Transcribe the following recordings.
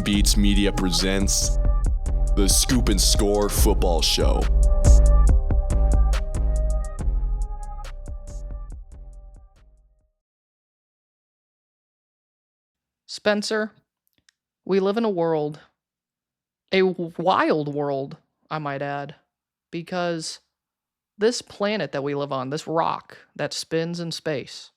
Beatz Media presents the Scoop and Score Football Show. Spencer, we live in a world, a wild world, I might add, because this planet that we live on, this rock that spins in space,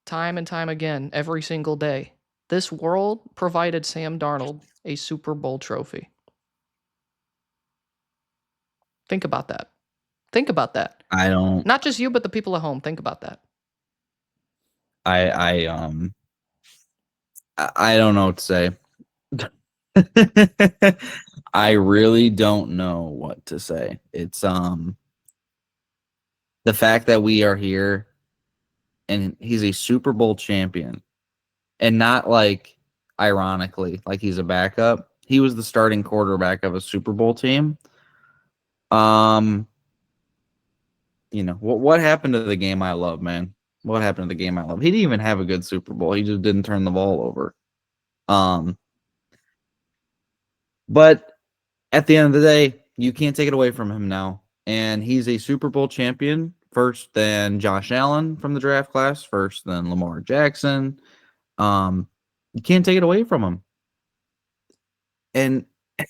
time and time again, every single day, this world provided Sam Darnold a Super Bowl trophy. Think about that. Think about that. I don't. Not just you, but the people at home. Think about that. I don't know what to say. I really don't know what to say. It's the fact that we are here and he's a Super Bowl champion, and not like ironically like he's a backup. He was the starting quarterback of a Super Bowl team. You know what happened to the game I love, man? What happened to the game I love? He didn't even have a good Super Bowl. He just didn't turn the ball over. But at the end of the day, you can't take it away from him now. And he's a Super Bowl champion, first than Josh Allen from the draft class, first than Lamar Jackson. You can't take it away from him. And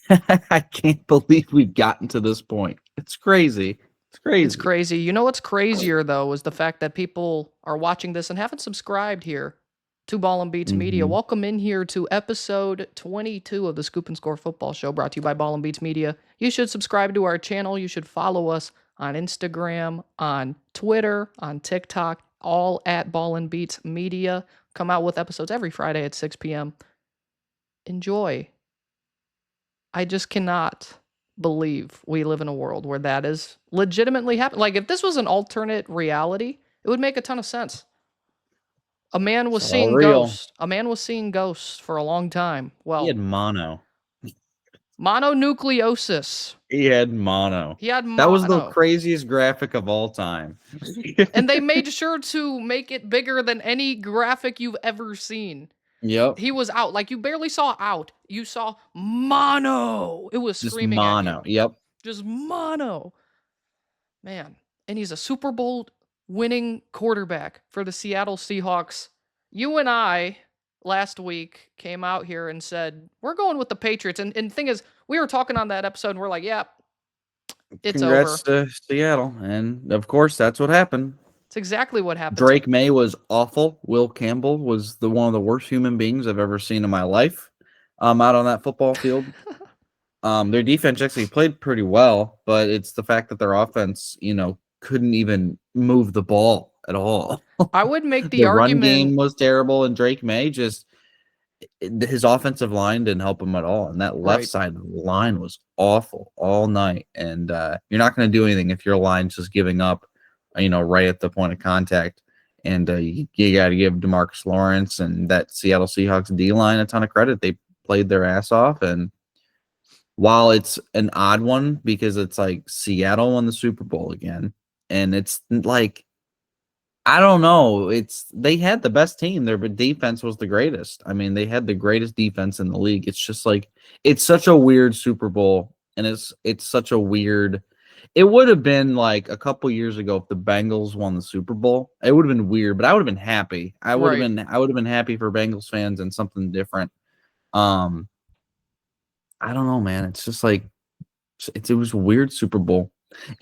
I can't believe we've gotten to this point. It's crazy. It's crazy. It's crazy. You know what's crazier, though, is the fact that people are watching this and haven't subscribed here to Ball N Beatz Media. Welcome in here to episode 22 of the Scoop and Score Football Show, brought to you by Ball N Beatz Media. You should subscribe to our channel. You should follow us on Instagram, on Twitter, on TikTok, all at Ball N Beatz Media. Come out with episodes every Friday at 6 p.m. Enjoy. I just cannot believe we live in a world where that is legitimately happening. Like, if this was an alternate reality, it would make a ton of sense. A man was seeing ghosts. A man was seeing ghosts for a long time. Well, he had mono. Mononucleosis. He had mono. That was the craziest graphic of all time. And they made sure to make it bigger than any graphic you've ever seen. Yep. He was out. Like, you barely saw out. You saw mono. It was just screaming mono. At you. Yep. Just mono. Man. And he's a Super Bowl winning quarterback for the Seattle Seahawks. You and I last week came out here and said, we're going with the Patriots. And the thing is, we were talking on that episode and we're like, yeah, it's Congrats over. To Seattle. And of course, that's what happened. It's exactly what happened. Drake May was awful. Will Campbell was one of the worst human beings I've ever seen in my life out on that football field. Their defense actually played pretty well, but it's the fact that their offense, couldn't even move the ball at all. I would make the argument. Run game was terrible, and Drake May his offensive line didn't help him at all. And that left side of the line was awful all night. And you're not going to do anything if your line's just giving up, right at the point of contact. And you got to give DeMarcus Lawrence and that Seattle Seahawks D-line a ton of credit. They played their ass off. And while it's an odd one because it's like Seattle won the Super Bowl again, and it's like, I don't know. They had the best team. Their defense was the greatest. I mean, they had the greatest defense in the league. It's just like, it's such a weird Super Bowl, and it's such a weird. It would have been like a couple years ago if the Bengals won the Super Bowl. It would have been weird, but I would have been happy. I would have been happy for Bengals fans and something different. I don't know, man. It's just like it was a weird Super Bowl,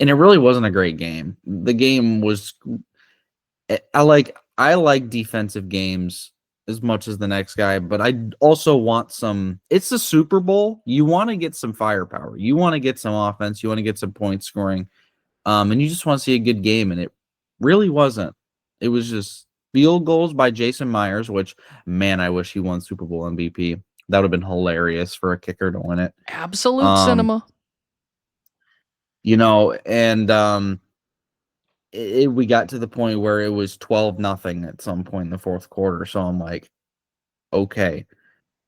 and it really wasn't a great game. The game was. I like defensive games as much as the next guy, but I also want some. It's the Super Bowl. You want to get some firepower. You want to get some offense. You want to get some point scoring, and you just want to see a good game. And it really wasn't. It was just field goals by Jason Myers, which, man, I wish he won Super Bowl MVP. That would have been hilarious for a kicker to win it. Absolute cinema. And we got to the point where it was 12-0 at some point in the fourth quarter. So I'm like, okay.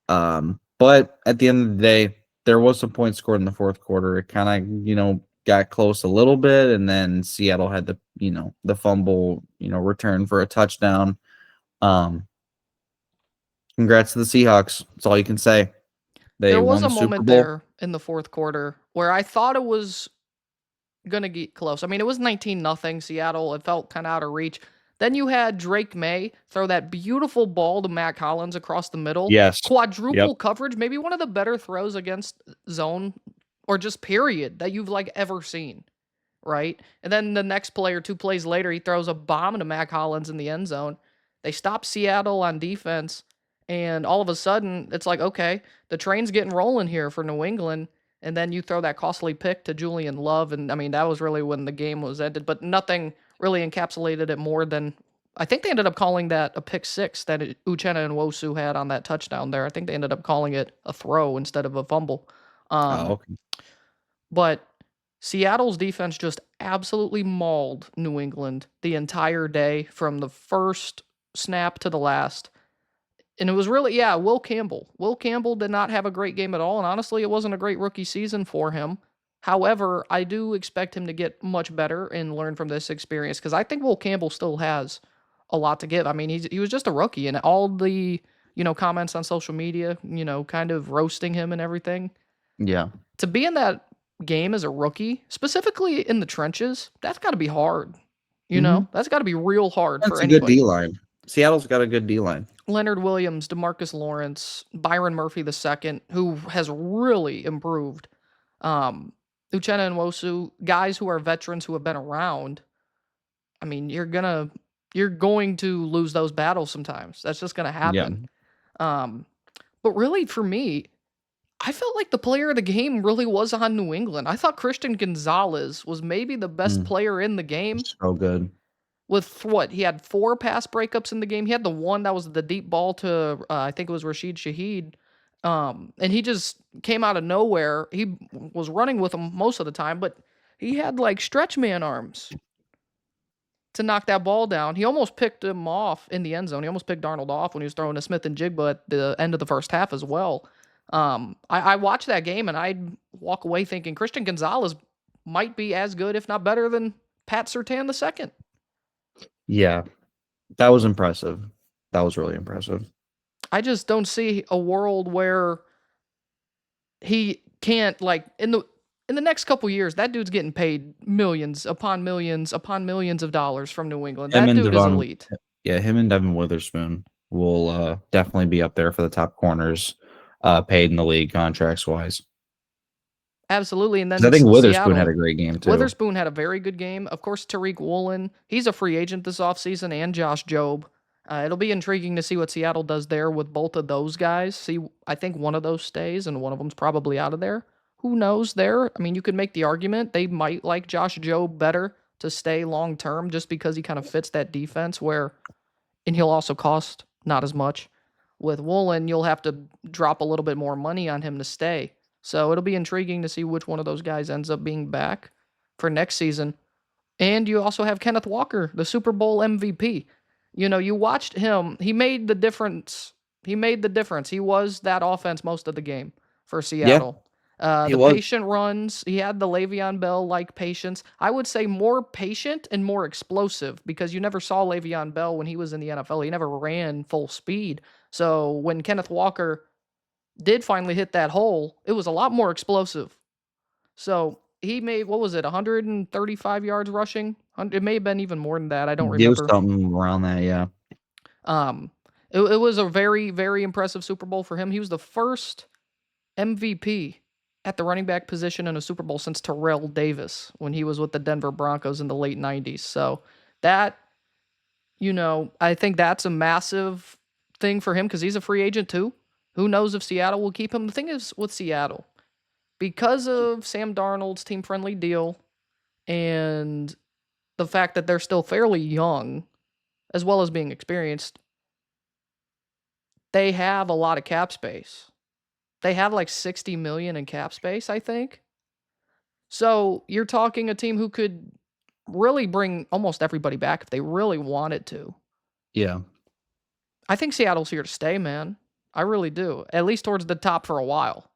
But at the end of the day, there was some points scored in the fourth quarter. It kind of, got close a little bit. And then Seattle had the fumble, return for a touchdown. Congrats to the Seahawks. That's all you can say. They There was won a the Super moment Bowl. there in the fourth quarter where I thought it was gonna get close. I mean, it was 19-0 Seattle. It felt kind of out of reach. Then you had Drake May throw that beautiful ball to Matt Collins across the middle. Yes. Quadruple Yep. coverage, maybe one of the better throws against zone or just period that you've like ever seen, right? And then the next play or 2 plays later, he throws a bomb to Matt Collins in the end zone. They stop Seattle on defense, and all of a sudden, it's like, okay, the train's getting rolling here for New England. And then you throw that costly pick to Julian Love, and I mean that was really when the game was ended. But nothing really encapsulated it more than I think they ended up calling that a pick six that Uchenna and Wosu had on that touchdown there. I think they ended up calling it a throw instead of a fumble. Okay. But Seattle's defense just absolutely mauled New England the entire day from the first snap to the last. And it was really, yeah, Will Campbell. Will Campbell did not have a great game at all. And honestly, it wasn't a great rookie season for him. However, I do expect him to get much better and learn from this experience because I think Will Campbell still has a lot to give. I mean, he was just a rookie, and all the, comments on social media, kind of roasting him and everything. Yeah. To be in that game as a rookie, specifically in the trenches, that's got to be hard. That's got to be real hard for anybody. That's a good D-line. Seattle's got a good D-line. Leonard Williams, DeMarcus Lawrence, Byron Murphy II, who has really improved. Uchenna and Wosu, guys who are veterans who have been around. I mean, you're going to lose those battles sometimes. That's just going to happen. Yeah. But really, for me, I felt like the player of the game really was on New England. I thought Christian Gonzalez was maybe the best player in the game. So good. With what? He had 4 pass breakups in the game. He had the one that was the deep ball to, I think it was Rashid Shaheed. And he just came out of nowhere. He was running with him most of the time, but he had like stretch man arms to knock that ball down. He almost picked him off in the end zone. He almost picked Darnold off when he was throwing to Smith and Jigba at the end of the first half as well. I watched that game and I'd walk away thinking Christian Gonzalez might be as good, if not better, than Pat Surtain II. Yeah, that was impressive. That was really impressive. I just don't see a world where he can't, like, in the next couple years, that dude's getting paid millions upon millions upon millions of dollars from New England. That dude is elite. Yeah, him and Devin Witherspoon will definitely be up there for the top corners paid in the league contracts-wise. Absolutely. And then I think Witherspoon had a great game, too. Witherspoon had a very good game. Of course, Tariq Woolen, he's a free agent this offseason, and Josh Jobe. It'll be intriguing to see what Seattle does there with both of those guys. See, I think one of those stays, and one of them's probably out of there. Who knows there? I mean, you could make the argument they might like Josh Jobe better to stay long-term just because he kind of fits that defense and he'll also cost not as much. With Woolen, you'll have to drop a little bit more money on him to stay. So it'll be intriguing to see which one of those guys ends up being back for next season. And you also have Kenneth Walker, the Super Bowl MVP. You watched him. He made the difference. He was that offense most of the game for Seattle. Yeah, the patient runs. He had the Le'Veon Bell-like patience. I would say more patient and more explosive because you never saw Le'Veon Bell when he was in the NFL. He never ran full speed. So when Kenneth Walker did finally hit that hole, it was a lot more explosive. So he made, 135 yards rushing? It may have been even more than that. I don't remember. It was something around that, yeah. It was a very, very impressive Super Bowl for him. He was the first MVP at the running back position in a Super Bowl since Terrell Davis when he was with the Denver Broncos in the late 90s. So that, I think that's a massive thing for him because he's a free agent too. Who knows if Seattle will keep him? The thing is with Seattle, because of Sam Darnold's team-friendly deal and the fact that they're still fairly young, as well as being experienced, they have a lot of cap space. They have like $60 million in cap space, I think. So you're talking a team who could really bring almost everybody back if they really wanted to. Yeah. I think Seattle's here to stay, man. I really do. At least towards the top for a while.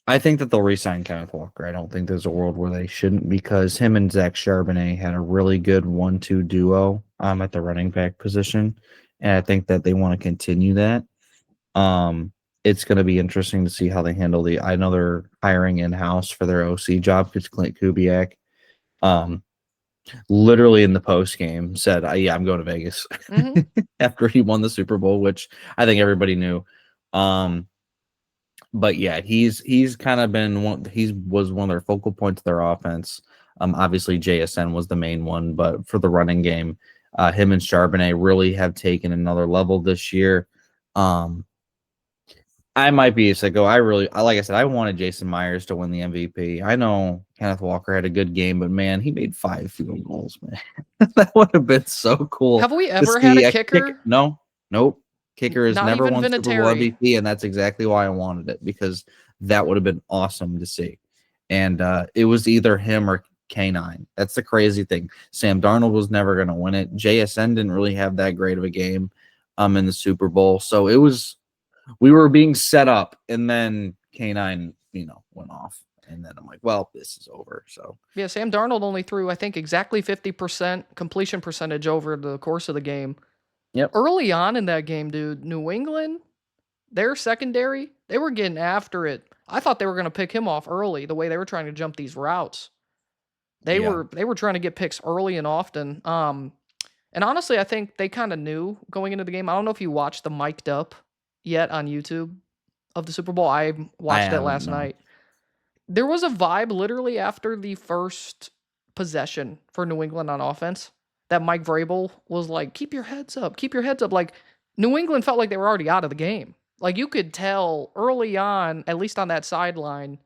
I think that they'll re-sign Kenneth Walker. I don't think there's a world where they shouldn't because him and Zach Charbonnet had a really good 1-2 duo at the running back position. And I think that they want to continue that. it's going to be interesting to see how they handle I know they're hiring in-house for their OC job because Clint Kubiak, literally in the post game said, "Yeah, I'm going to Vegas." After he won the Super Bowl, which I think everybody knew. But yeah, he's kind of been was one of their focal points of their offense. Obviously JSN was the main one, but for the running game, him and Charbonnet really have taken another level this year. I might be a sicko. Like I said, I wanted Jason Myers to win the MVP. I know Kenneth Walker had a good game, but man, he made 5 field goals, man. That would have been so cool. Have we ever had a kicker? No, nope. Kicker has Not never even won Super Bowl Vinatieri. MVP, and that's exactly why I wanted it, because that would have been awesome to see. And it was either him or K9. That's the crazy thing. Sam Darnold was never going to win it. JSN didn't really have that great of a game in the Super Bowl. So we were being set up, and then K9, went off. And then I'm like, well, this is over. So yeah, Sam Darnold only threw, I think, exactly 50% completion percentage over the course of the game. Yep. Early on in that game, dude, New England, their secondary, they were getting after it. I thought they were going to pick him off early, the way they were trying to jump these routes. They were trying to get picks early and often. And honestly, I think they kind of knew going into the game. I don't know if you watched the mic'd up yet on YouTube of the Super Bowl. I watched it last night. There was a vibe literally after the first possession for New England on offense that Mike Vrabel was like, keep your heads up, keep your heads up. Like, New England felt like they were already out of the game. Like, you could tell early on, at least on that sideline,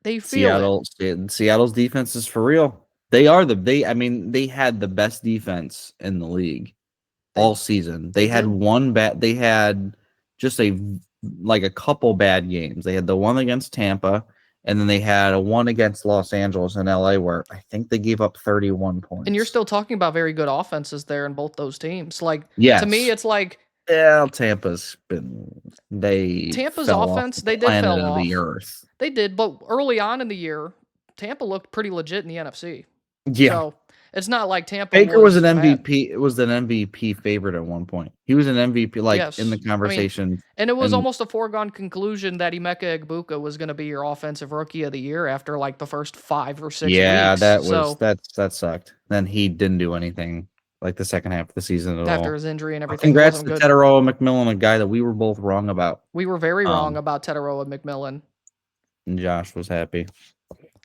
they feel Seattle's defense is for real. They had the best defense in the league all season. They had just a couple bad games. They had the one against Tampa, and then they had a one against Los Angeles and LA where I think they gave up 31 points. And you're still talking about very good offenses there in both those teams. Like, yes. To me, it's like, Tampa's offense, they did fell off the earth. They did, but early on in the year, Tampa looked pretty legit in the NFC. Yeah. So it's not like Tampa. Baker was an MVP. It was an MVP favorite at one point. He was an MVP, in the conversation. And it was almost a foregone conclusion that Emeka Egbuka was going to be your offensive rookie of the year after the first 5 or 6 weeks. Yeah, that sucked. Then he didn't do anything the second half of the season at all. After his injury and everything. Congrats to Tetaroa McMillan, a guy that we were both wrong about. We were very wrong about Tetaroa McMillan. And Josh was happy.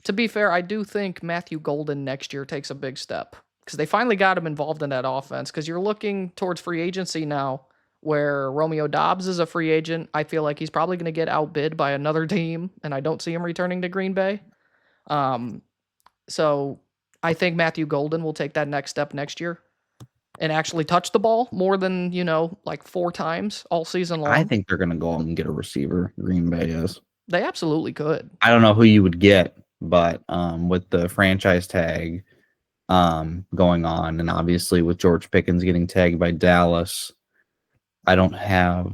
To be fair, I do think Matthew Golden next year takes a big step because they finally got him involved in that offense, because you're looking towards free agency now where Romeo Doubs is a free agent. I feel like he's probably going to get outbid by another team, and I don't see him returning to Green Bay. So I think Matthew Golden will take that next step next year and actually touch the ball more than, 4 times all season long. I think they're going to go and get a receiver. Green Bay is. They absolutely could. I don't know who you would get, but with the franchise tag going on, and obviously with George Pickens getting tagged by Dallas, I don't have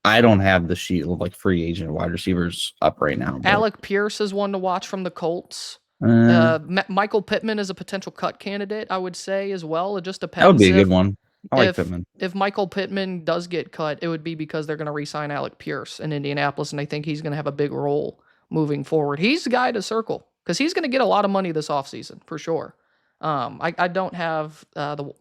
the sheet of free agent wide receivers up right now. Alec Pierce is one to watch from the Colts. Michael Pittman is a potential cut candidate, I would say, as well. It just depends. That would be a good one. I like Pittman. If Michael Pittman does get cut, it would be because they're going to re-sign Alec Pierce in Indianapolis, and I think he's going to have a big role moving forward. He's the guy to circle because he's going to get a lot of money this offseason for sure. I don't have the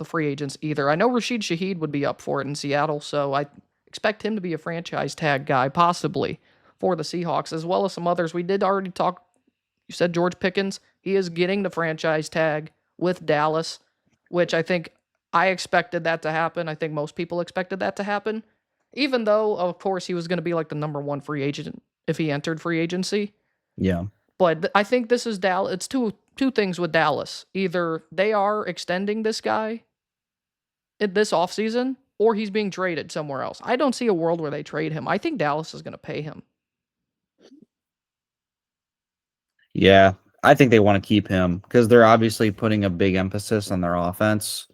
free agents either. I know Rashid Shaheed would be up for it in Seattle, so I expect him to be a franchise tag guy possibly for the Seahawks, as well as some others. We did already talk. You said George Pickens. He is getting the franchise tag with Dallas, which I think I expected that to happen. I think most people expected that to happen, even though, of course, he was going to be the number 1 free agent if he entered free agency. Yeah. But I think this is Dallas. It's two things with Dallas. Either they are extending this guy this offseason, or he's being traded somewhere else. I don't see a world where they trade him. I think Dallas is going to pay him. Yeah, I think they want to keep him because they're obviously putting a big emphasis on their offense.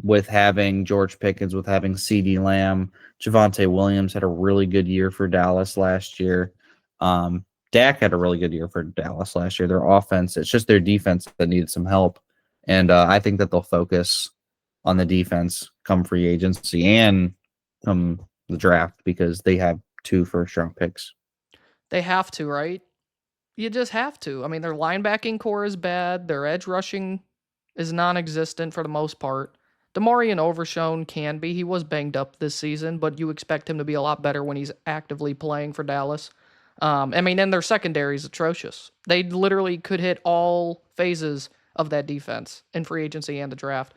With having George Pickens, with having CeeDee Lamb, Javonte Williams had a really good year for Dallas last year. Dak had a really good year for Dallas last year. Their offense, it's just their defense that needed some help. And I think that they'll focus on the defense come free agency and come the draft because they have 2 first-round picks. They have to, right? You just have to. I mean, their linebacking core is bad. Their edge rushing is non-existent for the most part. DeMarion Overshown can be. He was banged up this season, but you expect him to be a lot better when he's actively playing for Dallas. I mean, and their secondary is atrocious. They literally could hit all phases of that defense in free agency and the draft.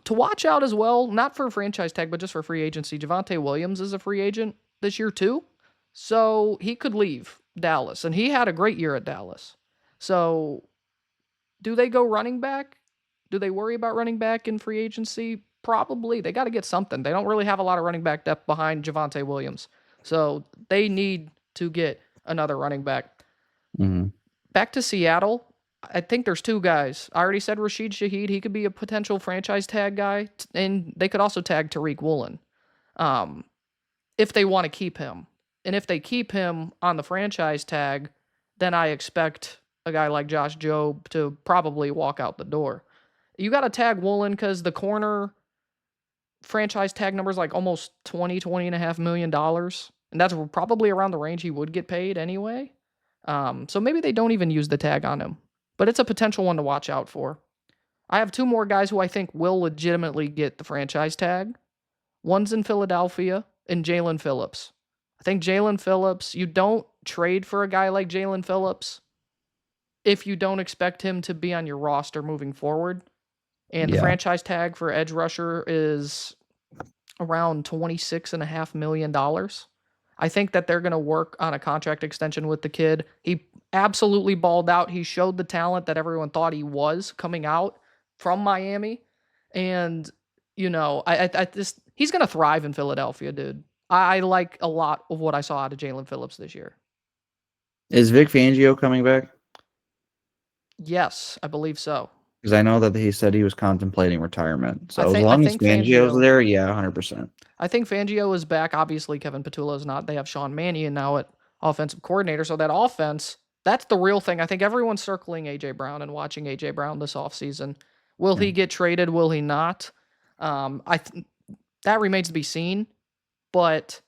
To watch out as well, not for franchise tag, but just for free agency, Javonte Williams is a free agent this year too. So he could leave Dallas, and he had a great year at Dallas. So do they go running back? Do they worry about running back in free agency? Probably. They got to get something. They don't really have a lot of running back depth behind Javonte Williams. So they need to get another running back. Mm-hmm. Back to Seattle. I think there's 2 guys. I already said Rashid Shaheed. He could be a potential franchise tag guy. And they could also tag Tariq Woolen if they want to keep him. And if they keep him on the franchise tag, then I expect a guy like Josh Jobe to probably walk out the door. You got to tag Woolen because the corner franchise tag number is like almost $20.5 million. And that's probably around the range he would get paid anyway. So maybe they don't even use the tag on him. But it's a potential one to watch out for. I have 2 more guys who I think will legitimately get the franchise tag. One's in Philadelphia and Jalen Phillips. I think Jalen Phillips, you don't trade for a guy like Jalen Phillips if you don't expect him to be on your roster moving forward. And the franchise tag for edge rusher is around $26.5 million. I think that they're going to work on a contract extension with the kid. He absolutely balled out. He showed the talent that everyone thought he was coming out from Miami. And, you know, he's going to thrive in Philadelphia, dude. I like a lot of what I saw out of Jalen Phillips this year. Is Vic Fangio coming back? Yes, I believe so. Because I know that he said he was contemplating retirement. So as long as Fangio's there, yeah, 100%. I think Fangio is back. Obviously, Kevin Patullo is not. They have Sean Mannion now at offensive coordinator. So that offense, that's the real thing. I think everyone's circling A.J. Brown and watching A.J. Brown this offseason. Will he get traded? Will he not? That remains to be seen. But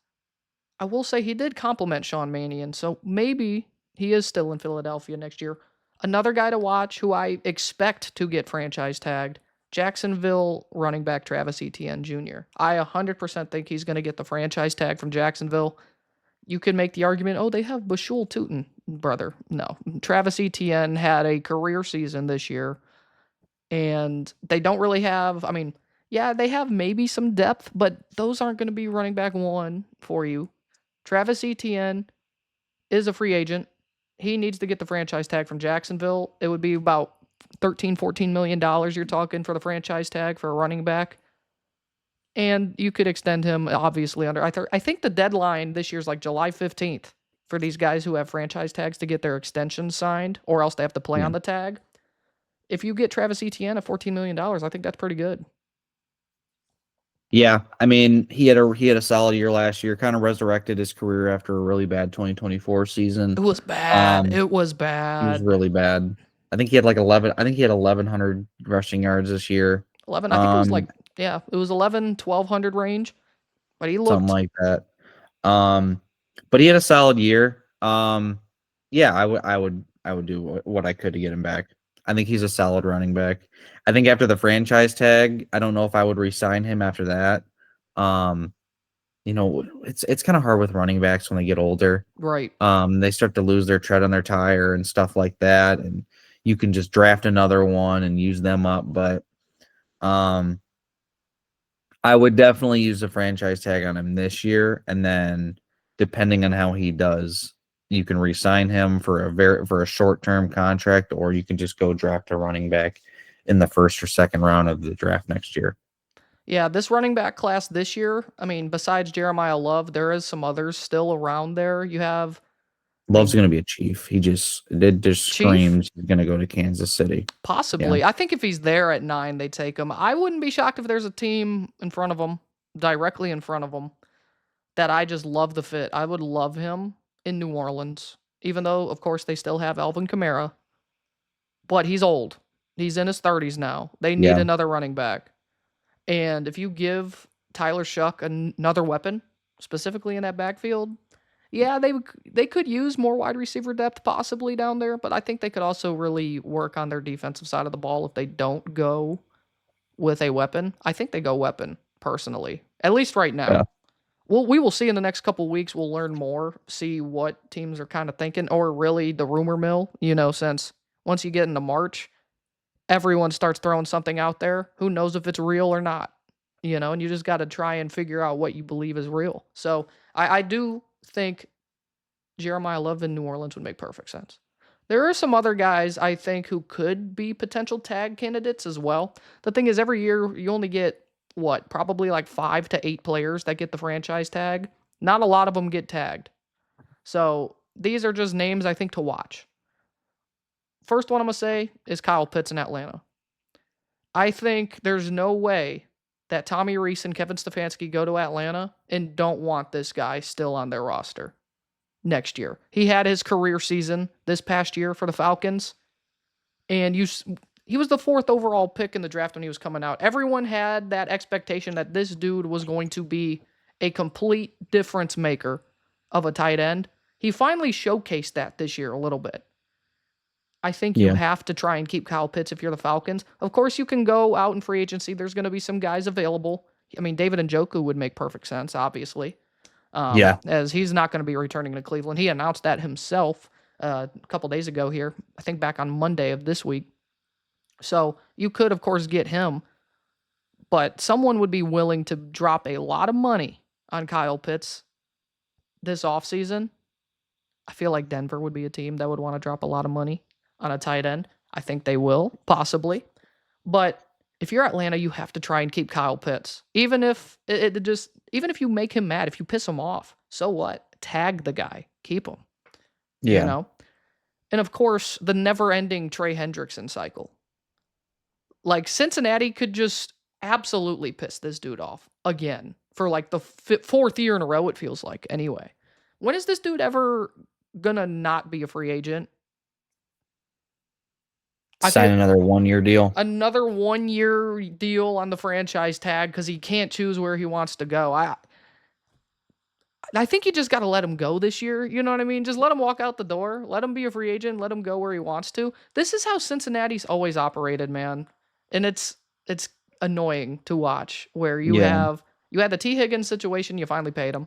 I will say he did compliment Sean Mannion. So maybe he is still in Philadelphia next year. Another guy to watch who I expect to get franchise tagged, Jacksonville running back Travis Etienne Jr. I 100% think he's going to get the franchise tag from Jacksonville. You could make the argument, oh, they have Bashul Tutin, brother. No. Travis Etienne had a career season this year, and they don't really have, I mean, yeah, they have maybe some depth, but those aren't going to be running back 1 for you. Travis Etienne is a free agent. He needs to get the franchise tag from Jacksonville. It would be about $13-14 million you're talking for the franchise tag for a running back. And you could extend him, obviously, under. I think the deadline this year is like July 15th for these guys who have franchise tags to get their extensions signed, or else they have to play on the tag. If you get Travis Etienne at $14 million, I think that's pretty good. Yeah, I mean, he had a solid year last year, kind of resurrected his career after a really bad 2024 season. It was bad. It was bad. It was really bad. I think he had like 1,100 rushing yards this year. 11, I think it was like, yeah, it was 1,100-1,200 range. But he looked something like that. But he had a solid year. Yeah, I would do what I could to get him back. I think he's a solid running back. I think after the franchise tag, I don't know if I would re-sign him after that. You know, it's kind of hard with running backs when they get older. Right. They start to lose their tread on their tire and stuff like that, and you can just draft another one and use them up. But I would definitely use a franchise tag on him this year, and then depending on how he does, you can re-sign him for a short-term contract, or you can just go draft a running back in the first or second round of the draft next year. Yeah, this running back class this year, I mean, besides Jeremiah Love, there is some others still around there. You have Love's going to be a Chief. He just screams he's going to go to Kansas City. Possibly. Yeah. I think if he's there at 9, they take him. I wouldn't be shocked if there's a team in front of him, directly in front of him, that I just love the fit. I would love him in New Orleans, even though, of course, they still have Alvin Kamara. But he's old. He's in his 30s now. They need another running back. And if you give Tyler Shuck another weapon, specifically in that backfield. Yeah, they could use more wide receiver depth possibly down there, but I think they could also really work on their defensive side of the ball if they don't go with a weapon. I think they go weapon personally, at least right now. Yeah. Well, we will see in the next couple weeks. We'll learn more, see what teams are kind of thinking, or really the rumor mill. Since once you get into March, everyone starts throwing something out there. Who knows if it's real or not? And you just got to try and figure out what you believe is real. So I do think Jeremiah Love in New Orleans would make perfect sense. There are some other guys I think who could be potential tag candidates as well. The thing is, every year you only get probably like 5 to 8 players that get the franchise tag. Not a lot of them get tagged. So these are just names I think to watch. First one I'm going to say is Kyle Pitts in Atlanta. I think there's no way that Tommy Reese and Kevin Stefanski go to Atlanta and don't want this guy still on their roster next year. He had his career season this past year for the Falcons, and he was the 4th overall pick in the draft when he was coming out. Everyone had that expectation that this dude was going to be a complete difference maker of a tight end. He finally showcased that this year a little bit. I think you have to try and keep Kyle Pitts if you're the Falcons. Of course, you can go out in free agency. There's going to be some guys available. I mean, David Njoku would make perfect sense, obviously. As he's not going to be returning to Cleveland. He announced that himself a couple days ago here, I think back on Monday of this week. So you could, of course, get him, but someone would be willing to drop a lot of money on Kyle Pitts this offseason. I feel like Denver would be a team that would want to drop a lot of money on a tight end. I think they will, possibly. But if you're Atlanta, you have to try and keep Kyle Pitts. Even if even if you make him mad, if you piss him off, so what? Tag the guy. Keep him. Yeah. And of course, the never-ending Trey Hendrickson cycle. Like, Cincinnati could just absolutely piss this dude off again for like the 4th year in a row, it feels like. Anyway, when is this dude ever gonna not be a free agent? Sign another 1-year deal. Another 1-year deal on the franchise tag because he can't choose where he wants to go. I think you just got to let him go this year. You know what I mean? Just let him walk out the door. Let him be a free agent. Let him go where he wants to. This is how Cincinnati's always operated, man. And it's annoying to watch where you had the T. Higgins situation. You finally paid him.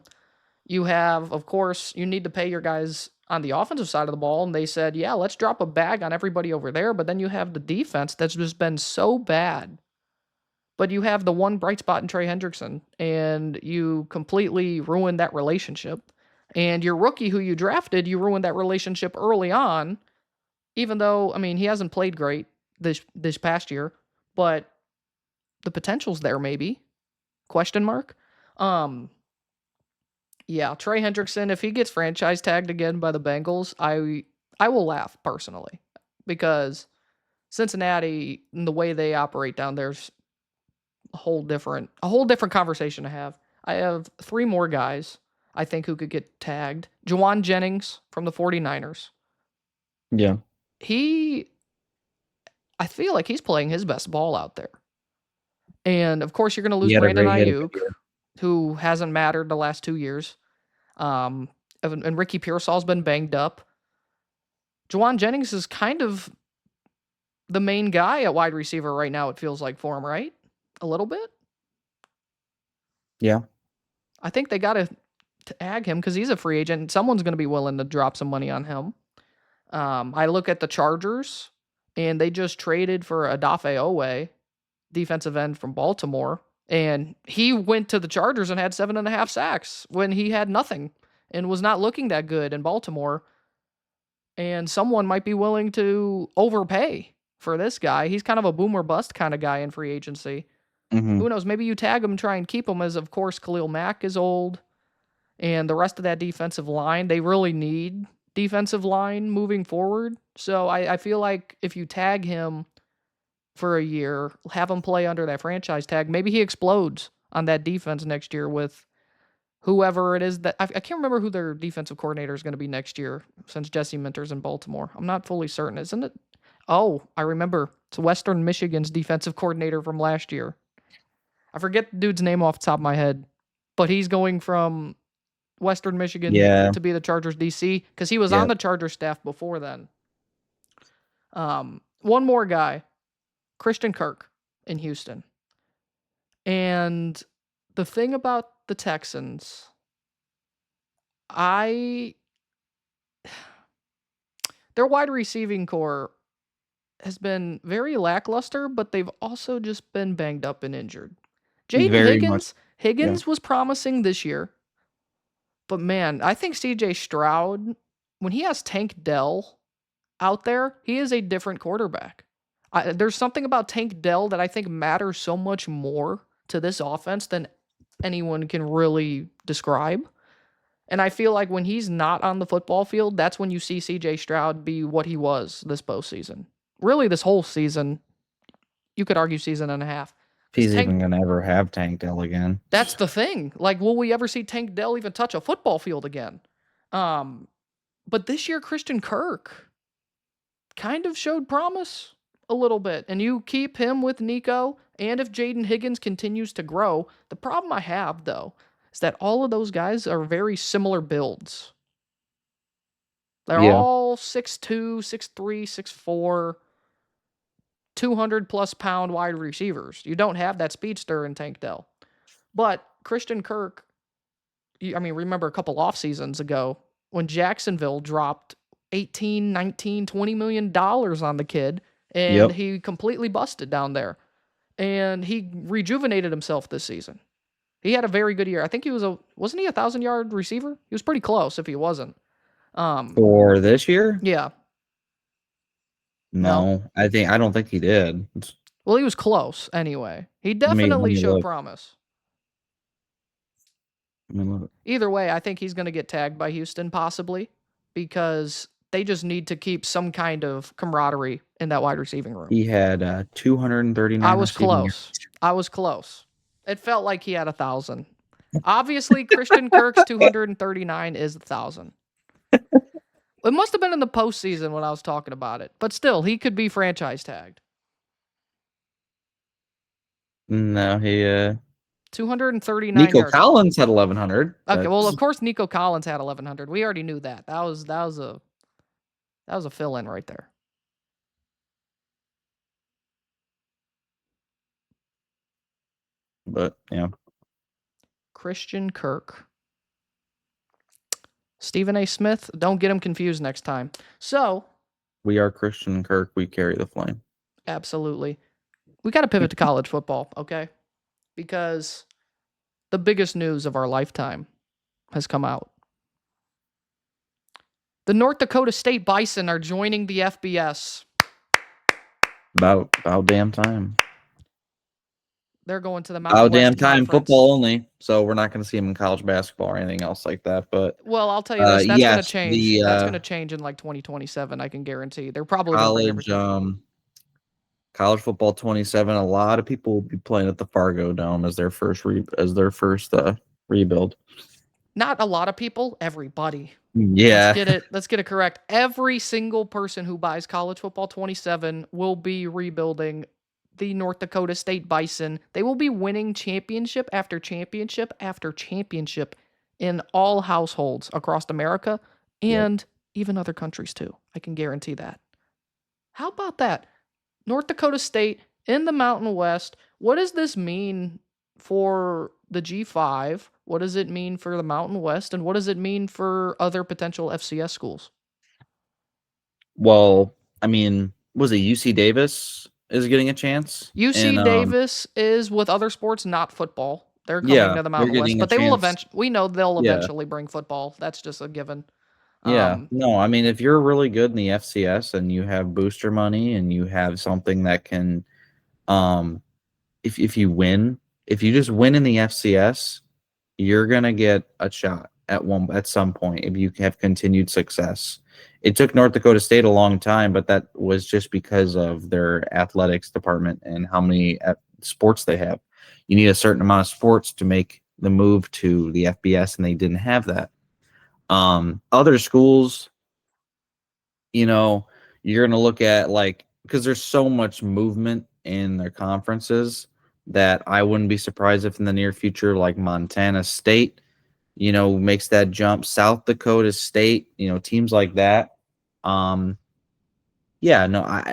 You have, of course, you need to pay your guys on the offensive side of the ball, and they said, yeah, let's drop a bag on everybody over there, but then you have the defense that's just been so bad. But you have the one bright spot in Trey Hendrickson, and you completely ruined that relationship. And your rookie who you drafted, you ruined that relationship early on, even though, I mean, he hasn't played great this past year, but the potential's there maybe. Question mark? Yeah, Trey Hendrickson, if he gets franchise tagged again by the Bengals, I will laugh personally because Cincinnati and the way they operate down there's a whole different conversation to have. I have 3 more guys I think who could get tagged. Juwan Jennings from the 49ers. Yeah. I feel like he's playing his best ball out there. And of course you're going to lose Brandon Ayuk, who hasn't mattered the last 2 years. And Ricky Pearsall's been banged up. Juwan Jennings is kind of the main guy at wide receiver right now, it feels like, for him, right? A little bit? Yeah. I think they got to tag him because he's a free agent. Someone's going to be willing to drop some money on him. I look at the Chargers, and they just traded for Odafe Owe, defensive end from Baltimore. And he went to the Chargers and had 7.5 sacks when he had nothing and was not looking that good in Baltimore. And someone might be willing to overpay for this guy. He's kind of a boomer bust kind of guy in free agency. Mm-hmm. Who knows? Maybe you tag him and try and keep him, as of course Khalil Mack is old. And the rest of that defensive line, they really need defensive line moving forward. So I feel like if you tag him for a year, have him play under that franchise tag, maybe he explodes on that defense next year with whoever it is that I can't remember who their defensive coordinator is going to be next year since Jesse Minter's in Baltimore. I'm not fully certain, isn't it? Oh, I remember. It's Western Michigan's defensive coordinator from last year. I forget the dude's name off the top of my head. but he's going from Western Michigan Yeah. to be the Chargers DC because he was on the Chargers staff before then. One more guy, Christian Kirk in Houston. And the thing about the Texans, their wide receiving core has been very lackluster, but they've also just been banged up and injured. Jaden Higgins was promising this year, but man, I think CJ Stroud, when he has Tank Dell out there, he is a different quarterback. There's something about Tank Dell that I think matters so much more to this offense than anyone can really describe. And I feel like when he's not on the football field, that's when you see CJ Stroud be what he was this postseason. Really, this whole season, you could argue season and a half. If he's even going to ever have Tank Dell again. That's the thing. Like, will we ever see Tank Dell even touch a football field again? But this year, Christian Kirk kind of showed promise a little bit. And you keep him with Nico, and if Jaden Higgins continues to grow, the problem I have, though, is that all of those guys are very similar builds. They're all 6'2", 6'3", 6'4", 200-plus pound wide receivers. You don't have that speedster in Tank Dell. But Christian Kirk, remember a couple off seasons ago when Jacksonville dropped $18, $19, $20 million on the kid, and he completely busted down there. And he rejuvenated himself this season. He had a very good year. I think wasn't he a 1,000-yard receiver? He was pretty close if he wasn't. For this year? Yeah. No, I don't think he did. Well, he was close anyway. He definitely showed promise. Either way, I think he's going to get tagged by Houston possibly because they just need to keep some kind of camaraderie in that wide receiving room. He had 239. I was close. It felt like he had 1,000. Obviously, Christian Kirk's 239 is 1,000. It must have been in the postseason when I was talking about it. But still, he could be franchise tagged. No, he 239 Nico yards. Collins had 1,100. Okay, well, of course Nico Collins had 1,100. We already knew that. That was a fill-in right there. But, yeah. Christian Kirk. Stephen A. Smith, don't get him confused next time. So, we are Christian Kirk. We carry the flame. Absolutely. We got to pivot to college football, okay? Because the biggest news of our lifetime has come out. The North Dakota State Bison are joining the FBS. About damn time. They're going to the Mountain West damn time. Conference. Football only. So we're not going to see them in college basketball or anything else like that. But well, I'll tell you this. That's going to change. That's going to change in like 2027. I can guarantee. They're probably college football 27. A lot of people will be playing at the Fargo Dome as their first rebuild. Not a lot of people. Everybody. Yeah. Let's get it correct. Every single person who buys college football 27 will be rebuilding the North Dakota State Bison. They will be winning championship after championship after championship in all households across America and even other countries too. I can guarantee that. How about that? North Dakota State in the Mountain West. What does this mean for the G5? What does it mean for the Mountain West? And what does it mean for other potential FCS schools? Well, I mean, was it UC Davis is getting a chance? UC Davis is with other sports, not football. They're coming to the Mountain West, but they will eventually. We know they'll eventually bring football. That's just a given. Yeah. No, I mean, if you're really good in the FCS and you have booster money and you have something that can, if you just win in the FCS, you're gonna get a shot at some point if you have continued success. It took North Dakota State a long time, but that was just because of their athletics department and how many sports they have. You need a certain amount of sports to make the move to the FBS, and they didn't have that. Other schools, you're going to look at because there's so much movement in their conferences that I wouldn't be surprised if in the near future, like Montana State, makes that jump. South Dakota State, teams like that. Yeah, no,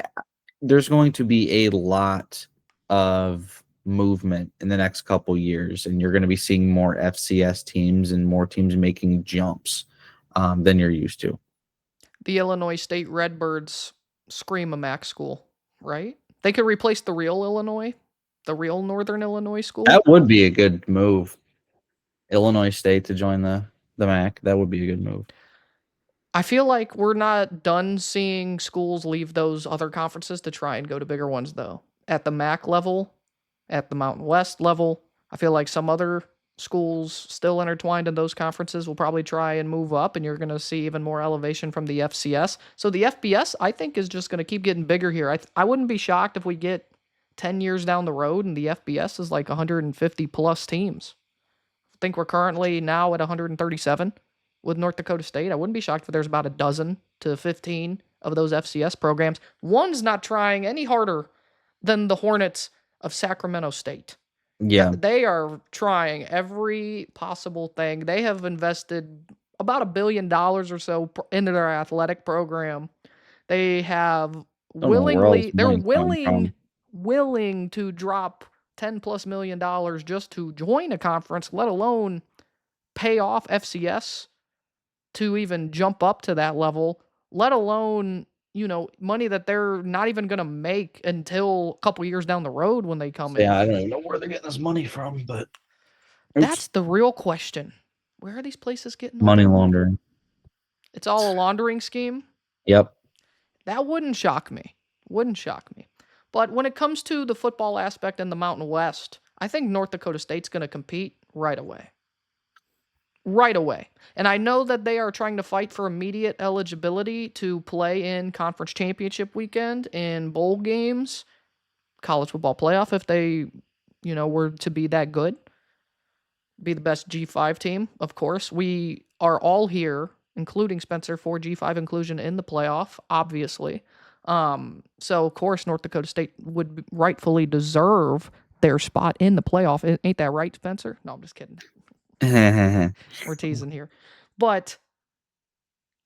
there's going to be a lot of movement in the next couple years, and you're going to be seeing more FCS teams and more teams making jumps than you're used to. The Illinois State Redbirds scream a MAC school, right? They could replace the real Illinois, the real Northern Illinois school. That would be a good move. Illinois State to join the MAC. That would be a good move. I feel like we're not done seeing schools leave those other conferences to try and go to bigger ones, though. At the MAC level, at the Mountain West level, I feel like some other schools still intertwined in those conferences will probably try and move up, and you're going to see even more elevation from the FCS. So the FBS, I think, is just going to keep getting bigger here. I wouldn't be shocked if we get 10 years down the road and the FBS is like 150 plus teams. I think we're currently now at 137 with North Dakota State. I wouldn't be shocked if there's about a dozen to 15 of those FCS programs. One's not trying any harder than the Hornets of Sacramento State. Yeah. They are trying every possible thing. They have invested about $1 billion or so into their athletic program. They have willing to drop $10+ million just to join a conference, let alone pay off FCS to even jump up to that level, let alone, money that they're not even going to make until a couple years down the road when they come in. Yeah, I don't even know where they're getting this money from, but that's the real question. Where are these places getting money laundering? It's all a laundering scheme? Yep. That wouldn't shock me. But when it comes to the football aspect in the Mountain West, I think North Dakota State's going to compete right away. And I know that they are trying to fight for immediate eligibility to play in conference championship weekend in bowl games, college football playoff if they, were to be that good, be the best G5 team, of course. We are all here, including Spencer, for G5 inclusion in the playoff, obviously. So, of course, North Dakota State would rightfully deserve their spot in the playoff. Ain't that right, Spencer? No, I'm just kidding. We're teasing here. But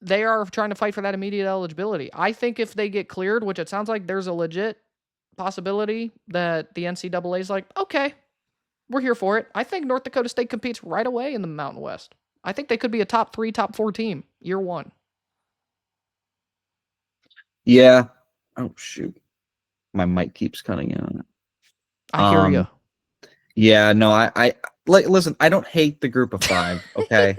they are trying to fight for that immediate eligibility. I think if they get cleared, which it sounds like there's a legit possibility that the NCAA is like, okay, we're here for it. I think North Dakota State competes right away in the Mountain West. I think they could be a top 3, top 4 team year one. Yeah. Oh, shoot. My mic keeps cutting in on it. I hear you. Yeah, no, I listen, I don't hate the group of 5, okay?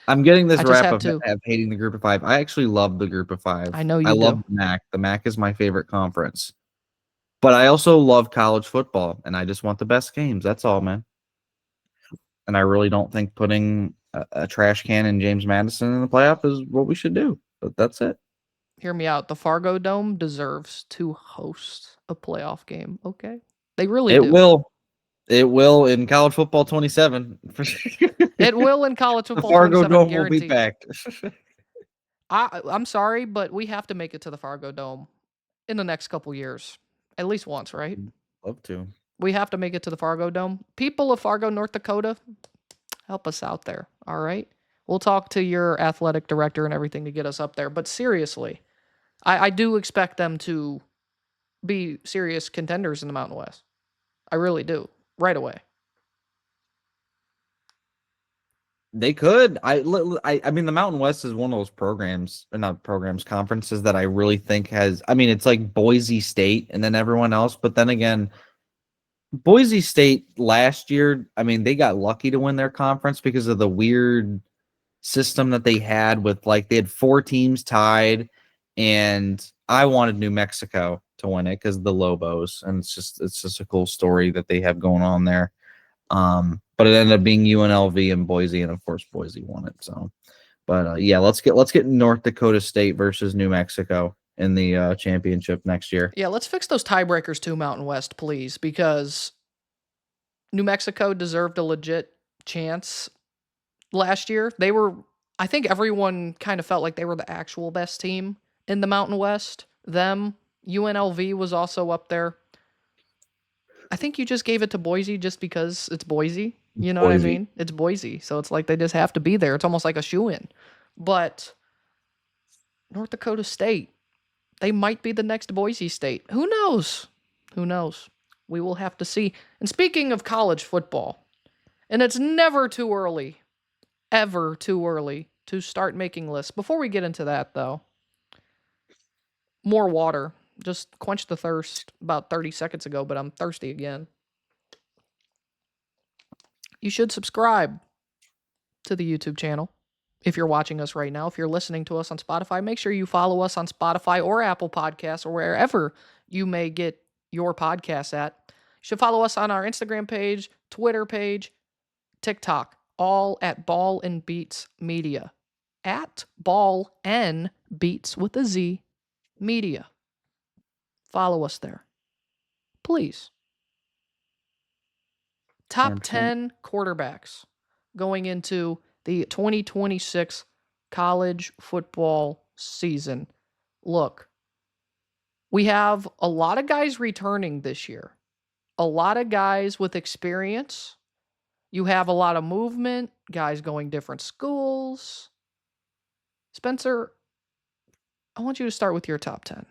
I'm getting this rap of hating the group of 5. I actually love the group of 5. I know you do. I love the MAC. The MAC is my favorite conference. But I also love college football, and I just want the best games. That's all, man. And I really don't think putting a trash can in James Madison in the playoff is what we should do. But that's it. Hear me out. The Fargo Dome deserves to host a playoff game, okay? They really do. It will in college football 27. It will in college football 27. The Fargo Dome will be packed. I'm sorry, but we have to make it to the Fargo Dome in the next couple years. At least once, right? Love to. We have to make it to the Fargo Dome. People of Fargo, North Dakota, help us out there, all right? We'll talk to your athletic director and everything to get us up there. But seriously, I do expect them to be serious contenders in the Mountain West. I really do. Right away. They could. I mean, the Mountain West is one of those conferences that I really think has, I mean, it's like Boise State and then everyone else. But then again, Boise State last year, I mean, they got lucky to win their conference because of the weird system that they had with, like, they had 4 teams tied, and I wanted New Mexico to win it because of the Lobos, and it's just a cool story that they have going on there. But it ended up being UNLV and Boise, and of course Boise won it. So, but yeah, let's get North Dakota State versus New Mexico in the championship next year. Yeah, let's fix those tiebreakers too, Mountain West, please, because New Mexico deserved a legit chance last year. I think everyone kind of felt like they were the actual best team in the Mountain West. UNLV was also up there. I think you just gave it to Boise just because it's Boise. You know what I mean? It's Boise. So it's like they just have to be there. It's almost like a shoe-in. But North Dakota State, they might be the next Boise State. Who knows? Who knows? We will have to see. And speaking of college football, and it's never too early, ever too early to start making lists. Before we get into that, though, more water. Just quenched the thirst about 30 seconds ago, but I'm thirsty again. You should subscribe to the YouTube channel if you're watching us right now. If you're listening to us on Spotify, make sure you follow us on Spotify or Apple Podcasts or wherever you may get your podcasts at. You should follow us on our Instagram page, Twitter page, TikTok, all at Ball N Beatz Media. At Ball N Beatz with a Z Media. Follow us there. Please. Top 10 quarterbacks going into the 2026 college football season. Look, we have a lot of guys returning this year. A lot of guys with experience. You have a lot of movement, guys going different schools. Spencer, I want you to start with your top 10.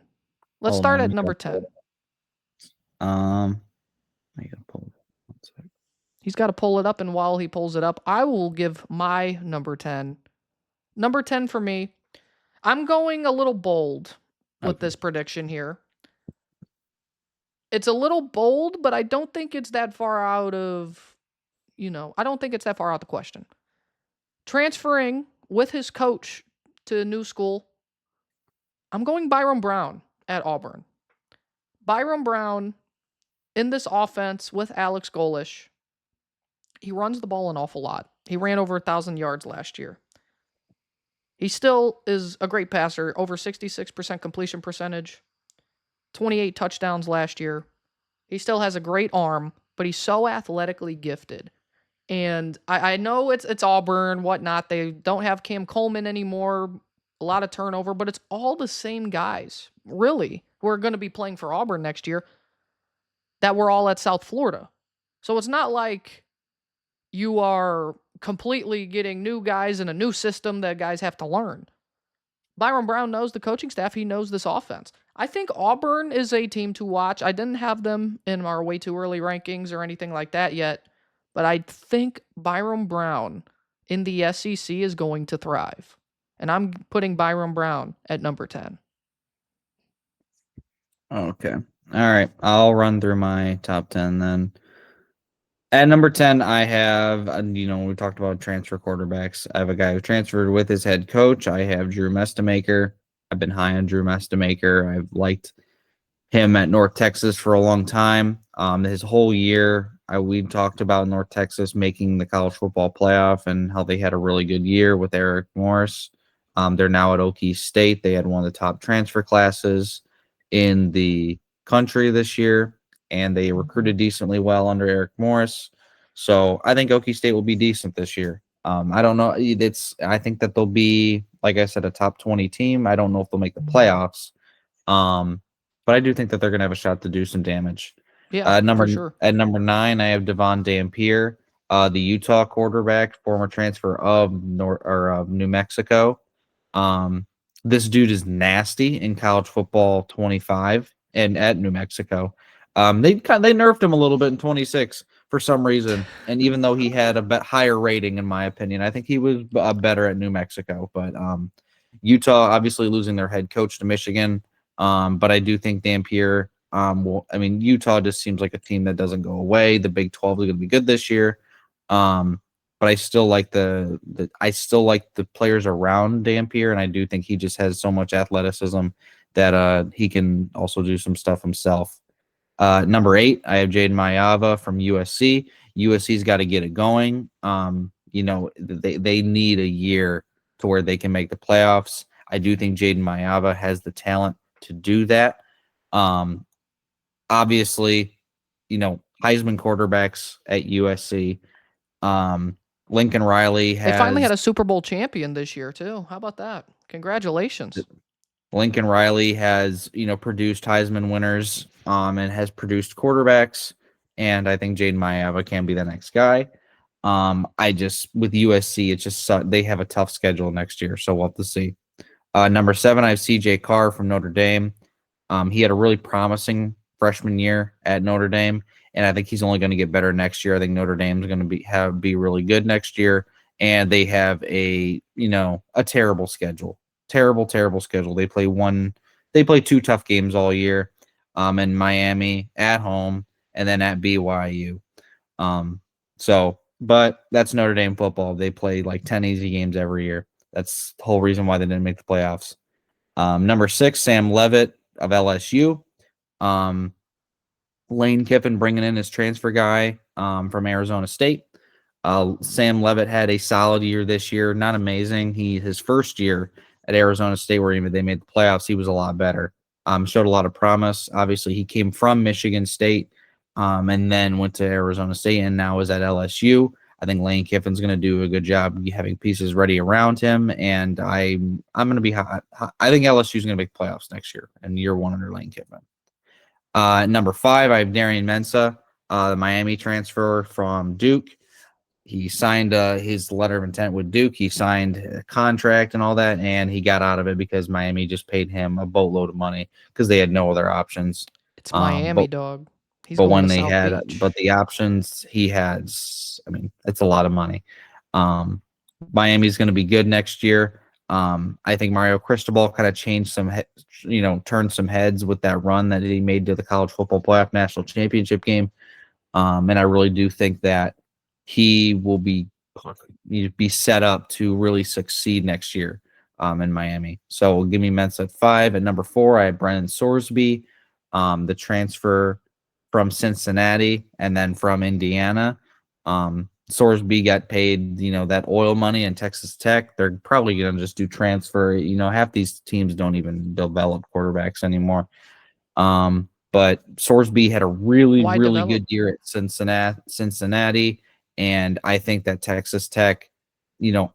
Let's start at number 10. I gotta pull it. One sec. He's got to pull it up, and while he pulls it up, I will give my number 10. Number 10 for me, I'm going a little bold with this prediction here. It's a little bold, but I don't think it's that far out of, I don't think it's that far out the question. Transferring with his coach to a new school, I'm going Byron Brown at Auburn. Byron Brown in this offense with Alex Golish, he runs the ball an awful lot. He ran over 1,000 yards last year. He still is a great passer, over 66% completion percentage, 28 touchdowns last year. He still has a great arm, but he's so athletically gifted. And I know it's Auburn, whatnot. They don't have Cam Coleman anymore, a lot of turnover, but it's all the same guys, really, who are going to be playing for Auburn next year that were all at South Florida. So it's not like you are completely getting new guys in a new system that guys have to learn. Byron Brown knows the coaching staff. He knows this offense. I think Auburn is a team to watch. I didn't have them in our way too early rankings or anything like that yet, but I think Byron Brown in the SEC is going to thrive. And I'm putting Byron Brown at number 10. Okay. All right. I'll run through my top 10 then. At number 10, I have, we talked about transfer quarterbacks. I have a guy who transferred with his head coach. I have Drew Mestemaker. I've been high on Drew Mestemaker. I've liked him at North Texas for a long time. His whole year, we talked about North Texas making the college football playoff and how they had a really good year with Eric Morris. They're now at Okie State. They had one of the top transfer classes in the country this year, and they recruited decently well under Eric Morris. So I think Okie State will be decent this year. I don't know. I think that they'll be, like I said, a top 20 team. I don't know if they'll make the playoffs. But I do think that they're going to have a shot to do some damage. Yeah, for sure. At number 9, I have Devon Dampier, the Utah quarterback, former transfer of New Mexico. This dude is nasty in college football 25 and at New Mexico. They nerfed him a little bit in 26 for some reason, and even though he had a bit higher rating, in my opinion, I think he was better at New Mexico. But Utah obviously losing their head coach to Michigan. But I do think Dampier Utah just seems like a team that doesn't go away. The Big 12 is going to be good this year. But I still like the players around Dampier, and I do think he just has so much athleticism that he can also do some stuff himself. Number 8, I have Jaden Mayava from USC. USC's got to get it going. They need a year to where they can make the playoffs. I do think Jaden Mayava has the talent to do that. Obviously, Heisman quarterbacks at USC. Lincoln Riley They finally had a Super Bowl champion this year too. How about that? Congratulations. Lincoln Riley has, produced Heisman winners, and has produced quarterbacks. and I think Jaden Mayava can be the next guy. I just with USC, it's just they have a tough schedule next year, so we'll have to see. Number 7, I have CJ Carr from Notre Dame. He had a really promising freshman year at Notre Dame, and I think he's only going to get better next year. I think Notre Dame's going to be really good next year, and they have a terrible schedule, terrible schedule. They play 2 tough games all year, in Miami at home and then at BYU. But that's Notre Dame football. They play like 10 easy games every year. That's the whole reason why they didn't make the playoffs. Number 6, Sam Leavitt of LSU. Lane Kiffin bringing in his transfer guy from Arizona State. Sam Leavitt had a solid year this year. Not amazing. His first year at Arizona State, where they made the playoffs, he was a lot better. Showed a lot of promise. Obviously, he came from Michigan State and then went to Arizona State and now is at LSU. I think Lane Kiffin's going to do a good job having pieces ready around him, and I'm going to be hot. I think LSU is going to make playoffs next year and year 1 under Lane Kiffin. Number 5, I have Darian Mensah, the Miami transfer from Duke. He signed his letter of intent with Duke. He signed a contract and all that, and he got out of it because Miami just paid him a boatload of money because they had no other options. It's Miami, dog. He's but going when to they South had, Beach. but the options he has, I mean, it's a lot of money. Miami's going to be good next year. I think Mario Cristobal kind of changed turned some heads with that run that he made to the college football playoff national championship game. And I really do think that he will be set up to really succeed next year in Miami. So give me Mensah at 5. At number 4, I have Brennan Sorsby, the transfer from Cincinnati and then from Indiana. Sorsby got paid, that oil money in Texas Tech. They're probably going to just do transfer. Half these teams don't even develop quarterbacks anymore. But Sorsby had a really good year at Cincinnati. And I think that Texas Tech,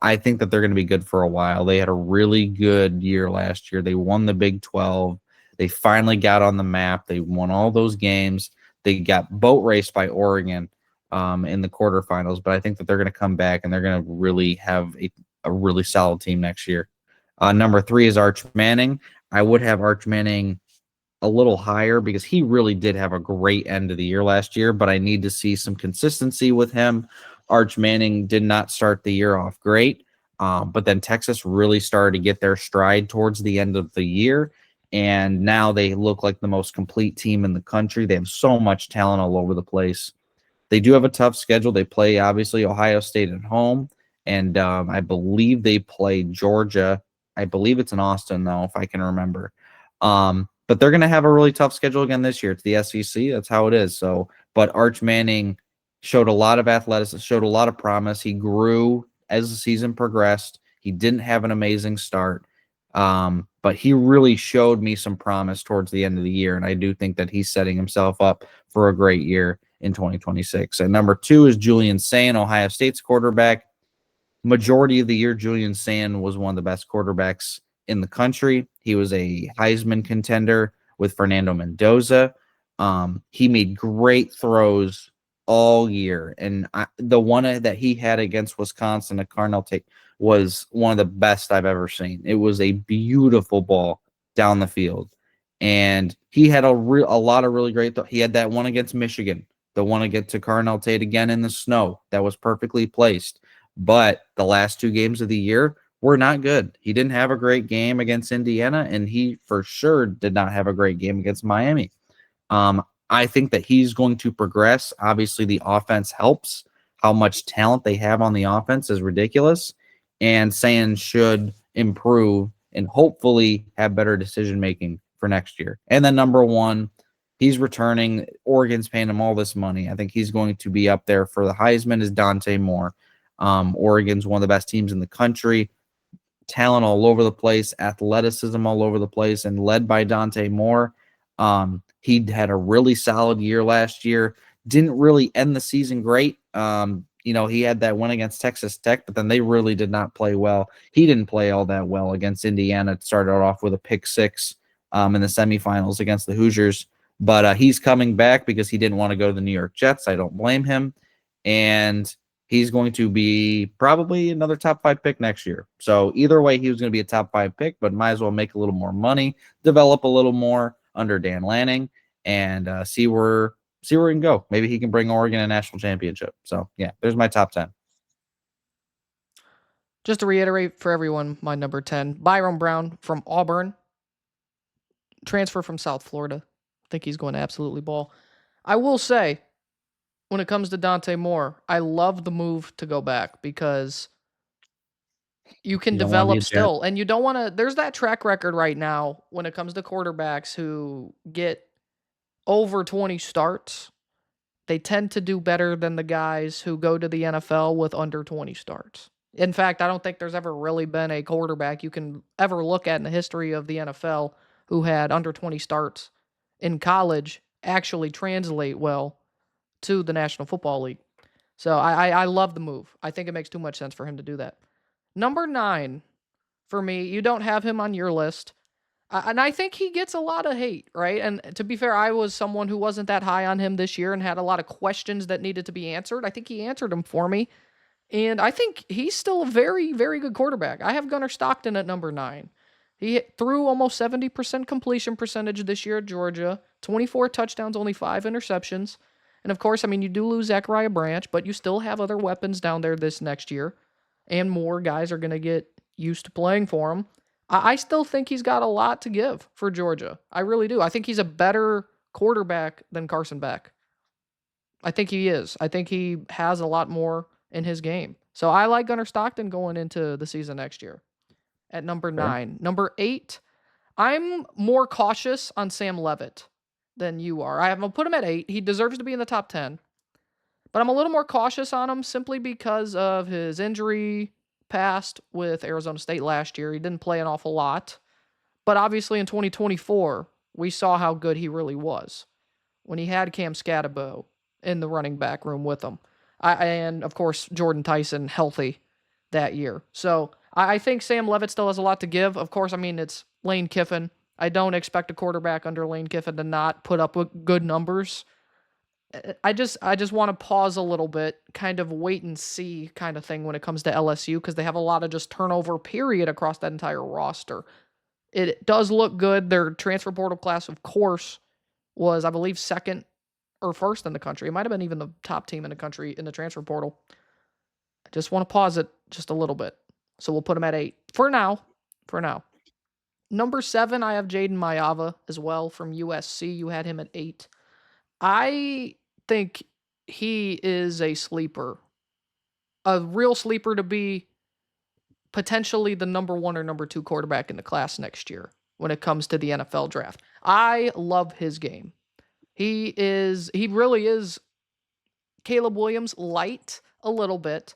I think that they're going to be good for a while. They had a really good year last year. They won the Big 12. They finally got on the map. They won all those games. They got boat raced by Oregon in the quarterfinals, but I think that they're going to come back and they're going to really have a really solid team next year. Number 3 is Arch Manning. I would have Arch Manning a little higher because he really did have a great end of the year last year, but I need to see some consistency with him. Arch Manning did not start the year off great, but then Texas really started to get their stride towards the end of the year, and now they look like the most complete team in the country. They have so much talent all over the place. They do have a tough schedule. They play, obviously, Ohio State at home, and I believe they play Georgia. I believe it's in Austin, though, if I can remember. But they're going to have a really tough schedule again this year. It's the SEC. That's how it is. But Arch Manning showed a lot of athleticism, showed a lot of promise. He grew as the season progressed. He didn't have an amazing start, but he really showed me some promise towards the end of the year, and I do think that he's setting himself up for a great year in 2026. And number 2 is Julian Sayin, Ohio State's quarterback. Majority of the year, Julian Sayin was one of the best quarterbacks in the country. He was a Heisman contender with Fernando Mendoza. He made great throws all year, and the one that he had against Wisconsin at Carnell Tate was one of the best I've ever seen. It was a beautiful ball down the field, and he had a lot of really great. He had that one against Michigan, the one against Carnell Tate again in the snow that was perfectly placed. But the last 2 games of the year were not good. He didn't have a great game against Indiana, and he for sure did not have a great game against Miami. I think that he's going to progress. Obviously, the offense helps. How much talent they have on the offense is ridiculous, and Sayin should improve and hopefully have better decision-making for next year. And then number 1, he's returning. Oregon's paying him all this money. I think he's going to be up there for the Heisman is Dante Moore. Oregon's one of the best teams in the country. Talent all over the place, athleticism all over the place, and led by Dante Moore. He had a really solid year last year. Didn't really end the season great. He had that win against Texas Tech, but then they really did not play well. He didn't play all that well against Indiana. It started off with a pick 6 in the semifinals against the Hoosiers. But he's coming back because he didn't want to go to the New York Jets. I don't blame him. And he's going to be probably another top 5 pick next year. So either way, he was going to be a top 5 pick, but might as well make a little more money, develop a little more under Dan Lanning, and see where he can go. Maybe he can bring Oregon a national championship. So yeah, there's my top 10. Just to reiterate for everyone, my number 10, Byron Brown from Auburn, transfer from South Florida. I think he's going to absolutely ball. I will say, when it comes to Dante Moore, I love the move to go back because you can develop still. And you don't want to, there's that track record right now when it comes to quarterbacks who get over 20 starts. They tend to do better than the guys who go to the NFL with under 20 starts. In fact, I don't think there's ever really been a quarterback you can ever look at in the history of the NFL who had under 20 starts in college actually translate well to the National Football League. So I love the move. I think it makes too much sense for him to do that. Number 9, for me, you don't have him on your list. And I think he gets a lot of hate, right? And to be fair, I was someone who wasn't that high on him this year and had a lot of questions that needed to be answered. I think he answered them for me. And I think he's still a very, very good quarterback. I have Gunnar Stockton at number 9. He threw almost 70% completion percentage this year at Georgia, 24 touchdowns, only 5 interceptions. And of course, I mean, you do lose Zachariah Branch, but you still have other weapons down there this next year. And more guys are going to get used to playing for him. I still think he's got a lot to give for Georgia. I really do. I think he's a better quarterback than Carson Beck. I think he is. I think he has a lot more in his game. So I like Gunnar Stockton going into the season next year at number 9. Number 8, I'm more cautious on Sam Leavitt than you are. I'll put him at 8. He deserves to be in the top 10. But I'm a little more cautious on him simply because of his injury past with Arizona State last year. He didn't play an awful lot. But obviously in 2024, we saw how good he really was when he had Cam Scatterbo in the running back room with him. And, of course, Jordan Tyson healthy that year. So I think Sam Leavitt still has a lot to give. Of course, I mean, it's Lane Kiffin. I don't expect a quarterback under Lane Kiffin to not put up good numbers. I just want to pause a little bit, kind of wait and see kind of thing when it comes to LSU, because they have a lot of just turnover period across that entire roster. It does look good. Their transfer portal class, of course, was, I believe, second or first in the country. It might have been even the top team in the country in the transfer portal. I just want to pause it just a little bit. So we'll put him at 8 for now. Number 7, I have Jaden Mayava as well from USC. You had him at 8. I think he is a sleeper. A real sleeper to be potentially the number 1 or number 2 quarterback in the class next year when it comes to the NFL draft. I love his game. He really is Caleb Williams light a little bit.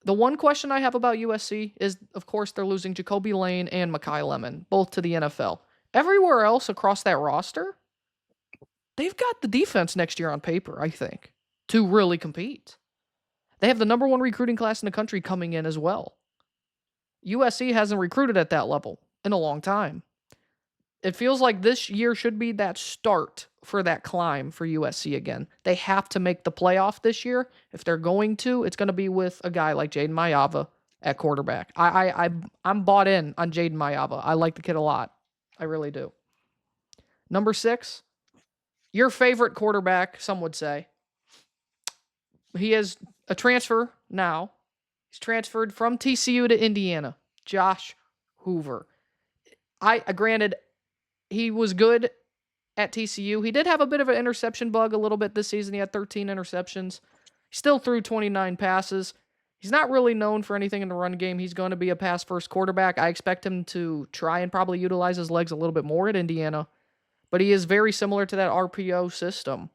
The one question I have about USC is, of course, they're losing Jacoby Lane and Mekhi Lemon, both to the NFL. Everywhere else across that roster, they've got the defense next year on paper, I think, to really compete. They have the number 1 recruiting class in the country coming in as well. USC hasn't recruited at that level in a long time. It feels like this year should be that start for that climb for USC again. They have to make the playoff this year. If they're going to, it's going to be with a guy like Jaden Mayava at quarterback. I'm bought in on Jaden Mayava. I like the kid a lot. I really do. Number 6, your favorite quarterback, some would say. He is a transfer now. He's transferred from TCU to Indiana. Josh Hoover. Granted, he was good at TCU. He did have a bit of an interception bug a little bit this season. He had 13 interceptions. He still threw 29 passes. He's not really known for anything in the run game. He's going to be a pass-first quarterback. I expect him to try and probably utilize his legs a little bit more at Indiana. But he is very similar to that RPO system.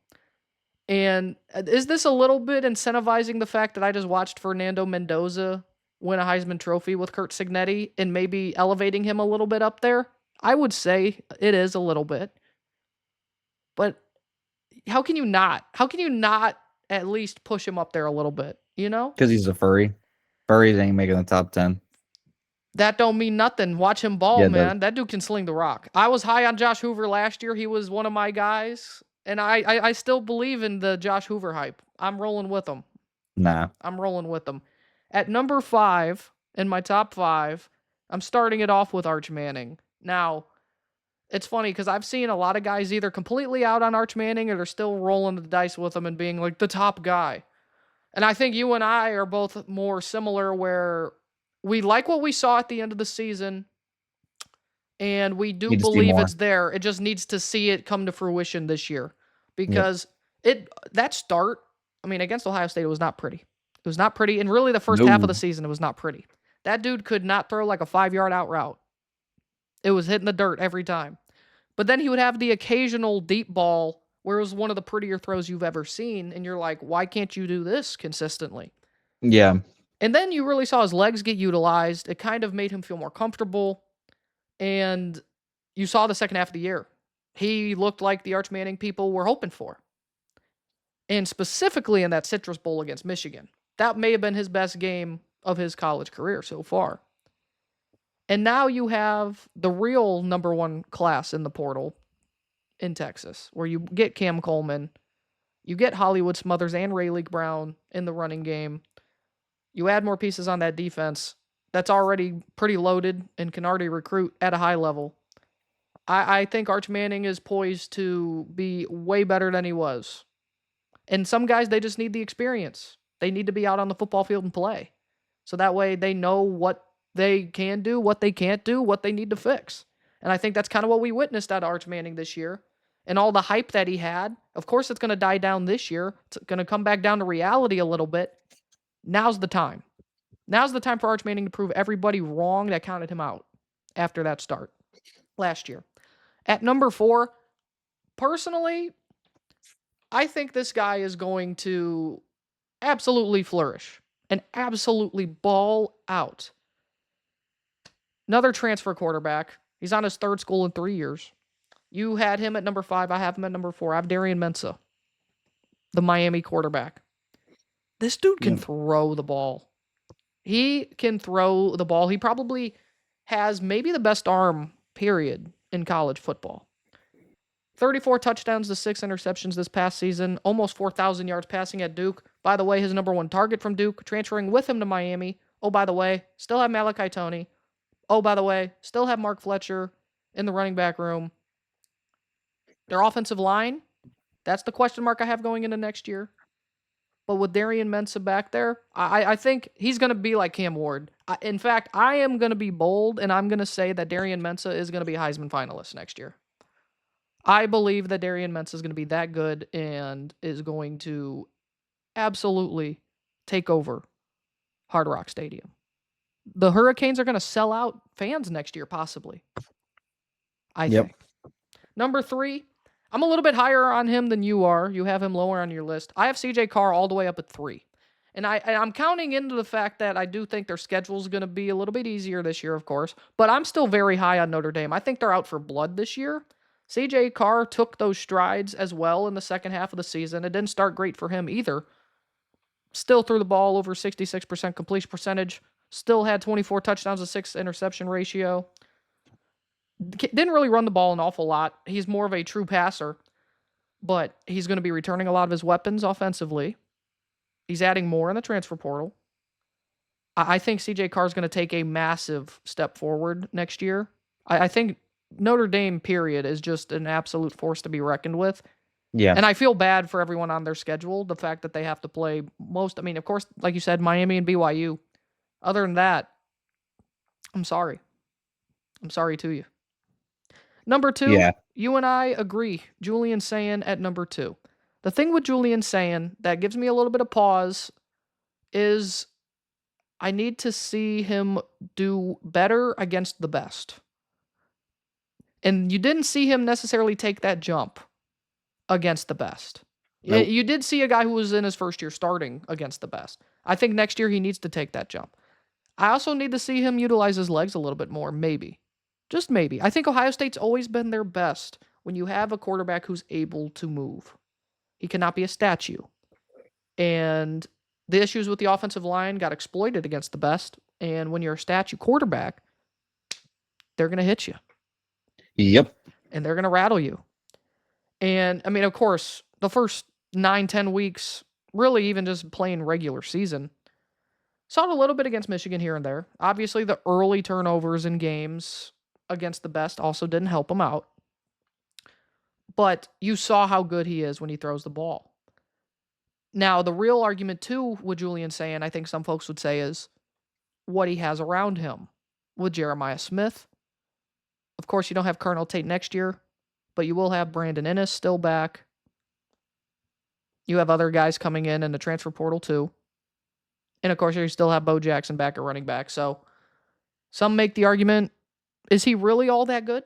And is this a little bit incentivizing the fact that I just watched Fernando Mendoza win a Heisman Trophy with Curt Cignetti and maybe elevating him a little bit up there? I would say it is a little bit. But how can you not? How can you not at least push him up there a little bit, you know? Because he's a furry. Furries ain't making the top 10. That don't mean nothing. Watch him ball, Yeah, man. That dude can sling the rock. I was high on Josh Hoover last year. He was one of my guys. And I still believe in the Josh Hoover hype. I'm rolling with him. Nah. I'm rolling with them. At number 5, in my top 5, I'm starting it off with Arch Manning. Now, it's funny because I've seen a lot of guys either completely out on Arch Manning or they're still rolling the dice with him and being like the top guy. And I think you and I are both more similar where we like what we saw at the end of the season and we do Need to see believe more. it's there. It just needs to see it come to fruition this year because that start, I mean, against Ohio State, it was not pretty. It was not pretty. And really the first half of the season, it was not pretty. That dude could not throw like a 5-yard out route. It was hitting the dirt every time. But then he would have the occasional deep ball where it was one of the prettier throws you've ever seen. And you're like, why can't you do this consistently? Yeah. And then you really saw his legs get utilized. It kind of made him feel more comfortable. And you saw the second half of the year. He looked like the Arch Manning people were hoping for. And specifically in that Citrus Bowl against Michigan. That may have been his best game of his college career so far. And now you have the real number 1 class in the portal in Texas, where you get Cam Coleman, you get Hollywood Smothers and Rayleigh Brown in the running game. You add more pieces on that defense that's already pretty loaded and can already recruit at a high level. I think Arch Manning is poised to be way better than he was. And some guys, they just need the experience. They need to be out on the football field and play. So that way they know what they can do, what they can't do, what they need to fix. And I think that's kind of what we witnessed out of Arch Manning this year. And all the hype that he had, of course it's going to die down this year. It's going to come back down to reality a little bit. Now's the time. Now's the time for Arch Manning to prove everybody wrong that counted him out after that start last year. At number 4, personally, I think this guy is going to absolutely flourish and absolutely ball out. Another transfer quarterback. He's on his 3rd school in 3 years. You had him at number 5. I have him at number 4. I have Darian Mensah, the Miami quarterback. This dude can throw the ball. He can throw the ball. He probably has maybe the best arm, period, in college football. 34 touchdowns to 6 interceptions this past season. Almost 4,000 yards passing at Duke. By the way, his number 1 target from Duke, transferring with him to Miami. Oh, by the way, still have Malachi Toney. Oh, by the way, still have Mark Fletcher in the running back room. Their offensive line, that's the question mark I have going into next year. But with Darian Mensah back there, I think he's going to be like Cam Ward. In fact, I am going to be bold, and I'm going to say that Darian Mensah is going to be Heisman finalist next year. I believe that Darian Mensah is going to be that good and is going to absolutely take over Hard Rock Stadium. The Hurricanes are going to sell out fans next year, possibly. I think. Number 3, I'm a little bit higher on him than you are. You have him lower on your list. I have CJ Carr all the way up at 3. And I'm counting into the fact that I do think their schedule is going to be a little bit easier this year, of course. But I'm still very high on Notre Dame. I think they're out for blood this year. CJ Carr took those strides as well in the second half of the season. It didn't start great for him either. Still threw the ball over 66% completion percentage. Still had 24 touchdowns to 6 interception ratio. Didn't really run the ball an awful lot. He's more of a true passer, but he's going to be returning a lot of his weapons offensively. He's adding more in the transfer portal. I think CJ Carr is going to take a massive step forward next year. I think Notre Dame, period, is just an absolute force to be reckoned with. Yeah. And I feel bad for everyone on their schedule, the fact that they have to play of course, like you said, Miami and BYU. Other than that, I'm sorry. I'm sorry to you. Number 2, you and I agree. Julian Sayin at number 2. The thing with Julian Sayin that gives me a little bit of pause is I need to see him do better against the best. And you didn't see him necessarily take that jump against the best. Nope. You did see a guy who was in his first year starting against the best. I think next year he needs to take that jump. I also need to see him utilize his legs a little bit more, maybe. Just maybe. I think Ohio State's always been their best when you have a quarterback who's able to move. He cannot be a statue. And the issues with the offensive line got exploited against the best, And when you're a statue quarterback, they're going to hit you. Yep. And they're going to rattle you. And, I mean, of course, the first 9-10 weeks, really even just playing regular season, saw it a little bit against Michigan here and there. Obviously, the early turnovers in games against the best also didn't help him out. But you saw how good he is when he throws the ball. Now, the real argument, too, with Julian saying, I think some folks would say, is what he has around him. With Jeremiah Smith, of course, you don't have Colonel Tate next year, but you will have Brandon Innes still back. You have other guys coming in the transfer portal, too. And, of course, you still have Bo Jackson back at running back. So, some make the argument, is he really all that good?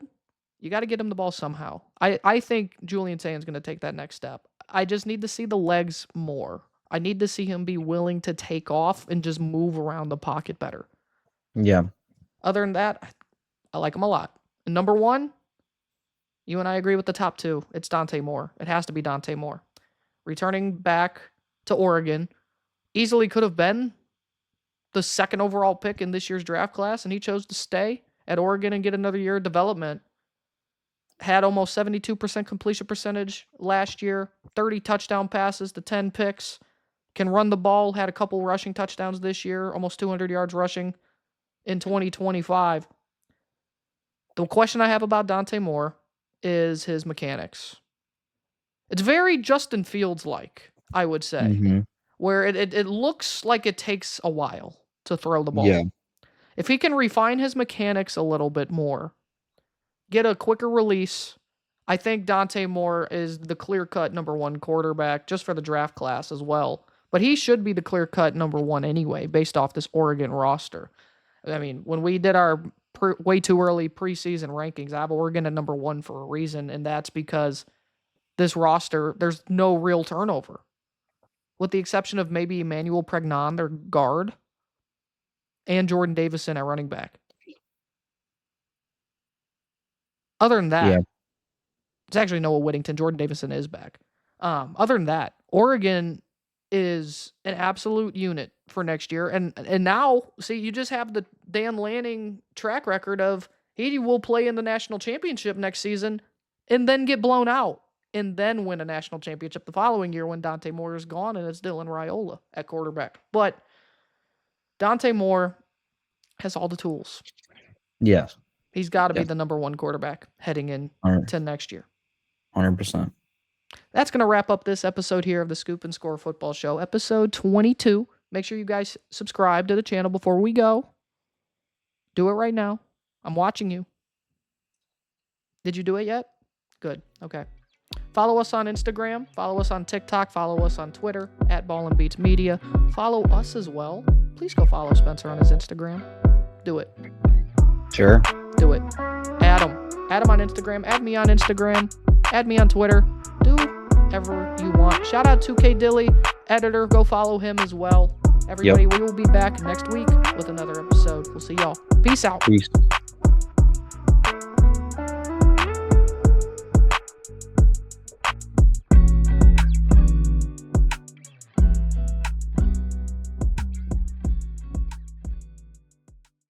You got to get him the ball somehow. I think Julian Saint's going to take that next step. I just need to see the legs more. I need to see him be willing to take off and just move around the pocket better. Yeah. Other than that, I like him a lot. And number one, you and I agree with the top two. It's Dante Moore. It has to be Dante Moore. Returning back to Oregon, easily could have been the second overall pick in this year's draft class, and he chose to stay at Oregon and get another year of development. Had almost 72% completion percentage last year, 30 touchdown passes to 10 picks, can run the ball, had a couple rushing touchdowns this year, almost 200 yards rushing in 2025. The question I have about Dante Moore is his mechanics. It's very Justin Fields-like, I would say, where it looks like it takes a while to throw the ball. Yeah. If he can refine his mechanics a little bit more, get a quicker release, I think Dante Moore is the clear-cut number one quarterback just for the draft class as well. But he should be the clear-cut number one anyway, based off this Oregon roster. I mean, when we did our way too early preseason rankings, I have Oregon at number one for a reason, and that's because this roster, there's no real turnover. With the exception of maybe Emmanuel Pregnon, their guard, and Jordan Davison at running back. Other than that, it's actually Noah Whittington. Jordan Davison is back. Other than that, Oregon is an absolute unit for next year. And now, see, you just have the Dan Lanning track record of he will play in the national championship next season and then get blown out and then win a national championship the following year when Dante Moore is gone and it's Dylan Raiola at quarterback. But Dante Moore has all the tools. Yes. He's got to be the number one quarterback heading into next year. 100%. That's going to wrap up this episode here of the Scoop and Score Football Show, episode 22. Make sure you guys subscribe to the channel before we go. Do it right now. I'm watching you. Did you do it yet? Good. Okay. Follow us on Instagram. Follow us on TikTok. Follow us on Twitter at Ball N Beatz Media. Follow us as well. Please go follow Spencer on his Instagram. Do it. Sure. Do it. Add him. Add him on Instagram. Add me on Instagram. Add me on Twitter. Do whatever you want. Shout out to Dyllie, editor. Go follow him as well. Everybody, we will be back next week with another episode. We'll see y'all. Peace out. Peace.